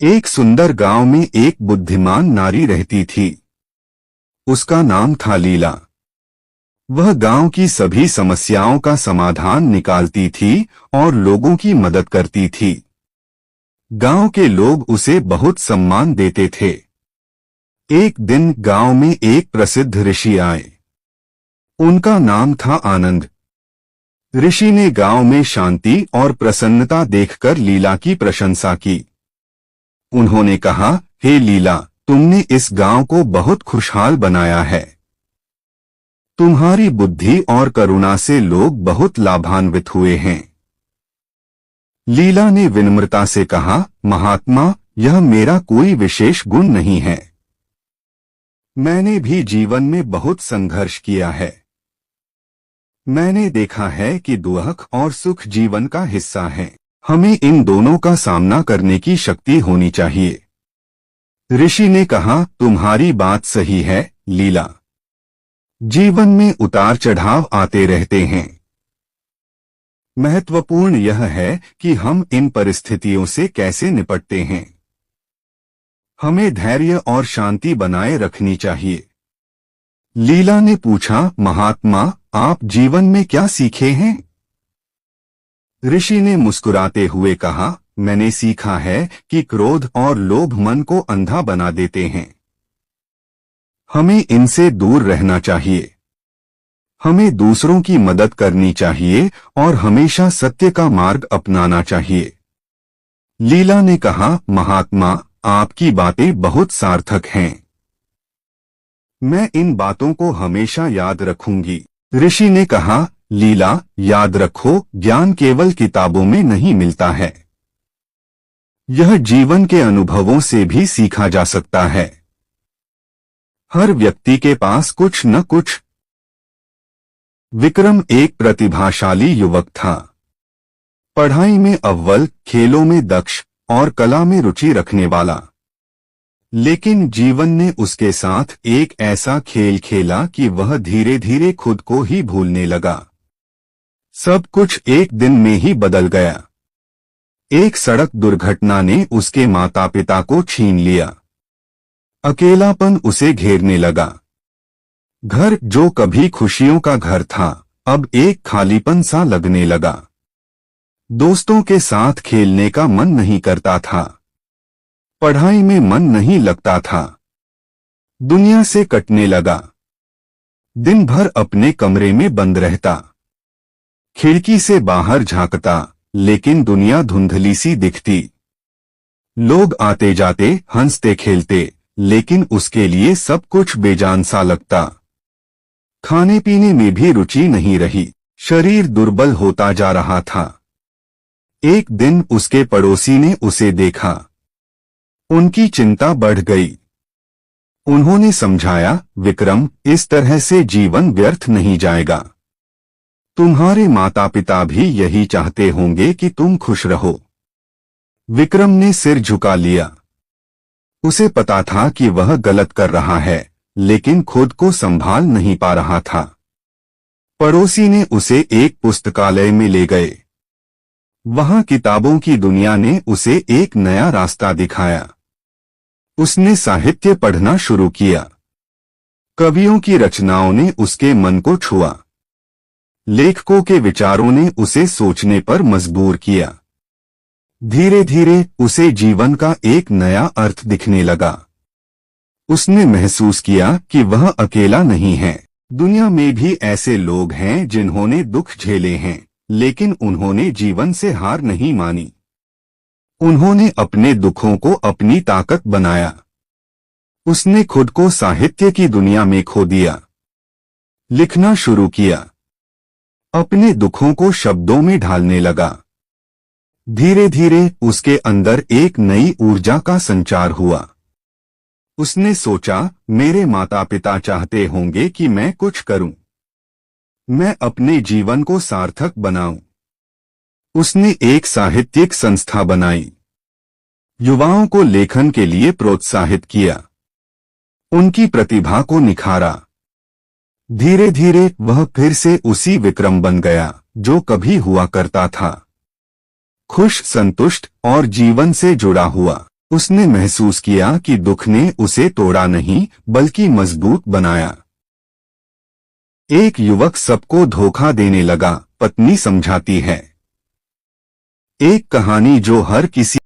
एक सुंदर गांव में एक बुद्धिमान नारी रहती थी। उसका नाम था लीला। वह गांव की सभी समस्याओं का समाधान निकालती थी और लोगों की मदद करती थी। गांव के लोग उसे बहुत सम्मान देते थे। एक दिन गांव में एक प्रसिद्ध ऋषि आए। उनका नाम था आनंद। ऋषि ने गांव में शांति और प्रसन्नता देखकर लीला की प्रशंसा की। उन्होंने कहा, हे लीला, तुमने इस गांव को बहुत खुशहाल बनाया है। तुम्हारी बुद्धि और करुणा से लोग बहुत लाभान्वित हुए हैं। लीला ने विनम्रता से कहा, महात्मा, यह मेरा कोई विशेष गुण नहीं है। मैंने भी जीवन में बहुत संघर्ष किया है। मैंने देखा है कि दुख और सुख जीवन का हिस्सा है। हमें इन दोनों का सामना करने की शक्ति होनी चाहिए। ऋषि ने कहा, तुम्हारी बात सही है लीला। जीवन में उतार चढ़ाव आते रहते हैं। महत्वपूर्ण यह है कि हम इन परिस्थितियों से कैसे निपटते हैं। हमें धैर्य और शांति बनाए रखनी चाहिए। लीला ने पूछा, महात्मा, आप जीवन में क्या सीखे हैं? ऋषि ने मुस्कुराते हुए कहा, मैंने सीखा है कि क्रोध और लोभ मन को अंधा बना देते हैं। हमें इनसे दूर रहना चाहिए। हमें दूसरों की मदद करनी चाहिए और हमेशा सत्य का मार्ग अपनाना चाहिए। लीला ने कहा, महात्मा, आपकी बातें बहुत सार्थक हैं। मैं इन बातों को हमेशा याद रखूंगी। ऋषि ने कहा, लीला, याद रखो, ज्ञान केवल किताबों में नहीं मिलता है। यह जीवन के अनुभवों से भी सीखा जा सकता है। हर व्यक्ति के पास कुछ न कुछ। विक्रम एक प्रतिभाशाली युवक था। पढ़ाई में अव्वल, खेलों में दक्ष और कला में रुचि रखने वाला। लेकिन जीवन ने उसके साथ एक ऐसा खेल खेला कि वह धीरे धीरे खुद को ही भूलने लगा। सब कुछ एक दिन में ही बदल गया। एक सड़क दुर्घटना ने उसके माता पिता को छीन लिया। अकेलापन उसे घेरने लगा। घर जो कभी खुशियों का घर था, अब एक खालीपन सा लगने लगा। दोस्तों के साथ खेलने का मन नहीं करता था। पढ़ाई में मन नहीं लगता था। दुनिया से कटने लगा। दिन भर अपने कमरे में बंद रहता। खिड़की से बाहर झांकता, लेकिन दुनिया धुंधली सी दिखती। लोग आते जाते, हंसते खेलते, लेकिन उसके लिए सब कुछ बेजान सा लगता। खाने पीने में भी रुचि नहीं रही। शरीर दुर्बल होता जा रहा था। एक दिन उसके पड़ोसी ने उसे देखा। उनकी चिंता बढ़ गई। उन्होंने समझाया, विक्रम, इस तरह से जीवन व्यर्थ नहीं जाएगा। तुम्हारे माता पिता भी यही चाहते होंगे कि तुम खुश रहो। विक्रम ने सिर झुका लिया। उसे पता था कि वह गलत कर रहा है, लेकिन खुद को संभाल नहीं पा रहा था। पड़ोसी ने उसे एक पुस्तकालय में ले गए। वहां किताबों की दुनिया ने उसे एक नया रास्ता दिखाया। उसने साहित्य पढ़ना शुरू किया। कवियों की रचनाओं ने उसके मन को छुआ। लेखकों के विचारों ने उसे सोचने पर मजबूर किया। धीरे धीरे उसे जीवन का एक नया अर्थ दिखने लगा। उसने महसूस किया कि वह अकेला नहीं है। दुनिया में भी ऐसे लोग हैं जिन्होंने दुख झेले हैं, लेकिन उन्होंने जीवन से हार नहीं मानी। उन्होंने अपने दुखों को अपनी ताकत बनाया। उसने खुद को साहित्य की दुनिया में खो दिया। लिखना शुरू किया। अपने दुखों को शब्दों में ढालने लगा। धीरे धीरे उसके अंदर एक नई ऊर्जा का संचार हुआ। उसने सोचा, मेरे माता पिता चाहते होंगे कि मैं कुछ करूं। मैं अपने जीवन को सार्थक बनाऊं। उसने एक साहित्यिक संस्था बनाई। युवाओं को लेखन के लिए प्रोत्साहित किया। उनकी प्रतिभा को निखारा। धीरे धीरे वह फिर से उसी विक्रम बन गया जो कभी हुआ करता था। खुश, संतुष्ट और जीवन से जुड़ा हुआ। उसने महसूस किया कि दुख ने उसे तोड़ा नहीं बल्कि मजबूत बनाया। एक युवक सबको धोखा देने लगा, पत्नी समझाती है। एक कहानी जो हर किसी